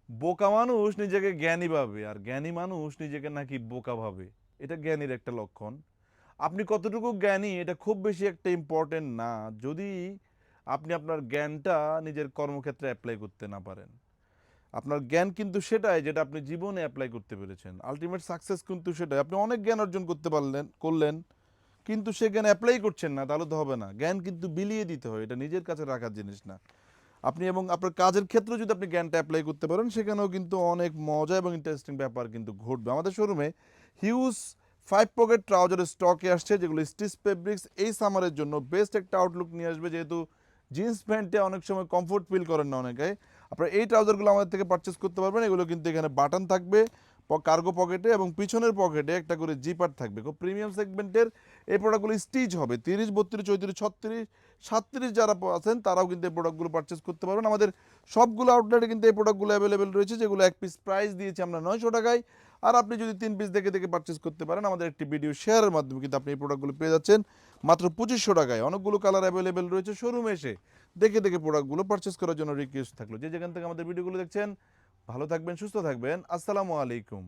বোকা মানুষ নিজেকে জ্ঞানী ভাবে আর জ্ঞানী মানুষ নিজেকে নাকি বোকা ভাবে। এটা জ্ঞানীর একটা লক্ষণ। আপনি কতটুকু জ্ঞানী এটা খুব বেশি একটা ইম্পর্টেন্ট না, যদি আপনি আপনার জ্ঞানটা নিজের কর্মক্ষেত্রে অ্যাপ্লাই করতে না পারেন। আপনার জ্ঞান কিন্তু সেটাই যেটা আপনি জীবনে অ্যাপ্লাই করতে পেরেছেন। আলটিমেট সাকসেস কিন্তু সেটাই। আপনি অনেক জ্ঞান অর্জন করলেন, কিন্তু সে জ্ঞান অ্যাপ্লাই করছেন না, তাহলে তো হবে না। জ্ঞান কিন্তু বিলিয়ে দিতে হয়, এটা নিজের কাছে রাখার জিনিস না। আপনি এবং আপনার কাজের ক্ষেত্রে যদি আপনি জ্ঞানটা অ্যাপ্লাই করতে পারেন, সেখানেও কিন্তু অনেক মজা এবং ইন্টারেস্টিং ব্যাপার কিন্তু ঘটবে। আমাদের শোরুমে হিউজ 5 পকেট ট্রাউজারের স্টকে আসছে, যেগুলো স্টিচ ফেব্রিক্স এই সামারের জন্য বেস্ট একটা আউটলুক নিয়ে আসবে। যেহেতু জিন্স প্যান্টে অনেক সময় কমফোর্ট ফিল করেন না অনেকে, আপনারা এই ট্রাউজারগুলো আমাদের থেকে পারচেস করতে পারবেন। এগুলো কিন্তু এখানে বাটন থাকবে কার্গো পকেটে, এবং পিছনের পকেটে একটা করে জিপার থাকবে। খুব প্রিমিয়াম সেগমেন্টের এই প্রোডাক্টগুলো স্টিচ হবে। 30, 32, 34, 36, 37 যারা আছেন তারাও কিন্তু এই প্রোডাক্টগুলো পারচেস করতে পারবেন। আমাদের সবগুলো আউটলেটে কিন্তু এই প্রোডাক্টগুলো অ্যাভেলেবেল রয়েছে, যেগুলো এক পিস প্রাইস দিয়েছি আমরা 900 টাকায়। আর আপনি যদি 3 পিস দেখে দেখে পারচেস করতে পারেন, আমাদের একটি ভিডিও শেয়ারের মাধ্যমে কিন্তু আপনি এই প্রোডাক্টগুলো পেয়ে যাচ্ছেন মাত্র 2500 টাকায়। অনেকগুলো কালার অ্যাভেলেবেল রয়েছে। শোরুমে এসে দেখে দেখে প্রোডাক্টগুলো পারচেস করার জন্য রিকোয়েস্ট থাকলো। যে যেখান থেকে আমাদের ভিডিওগুলো দেখছেন, ভালো থাকবেন, সুস্থ থাকবেন। আসসালামু আলাইকুম।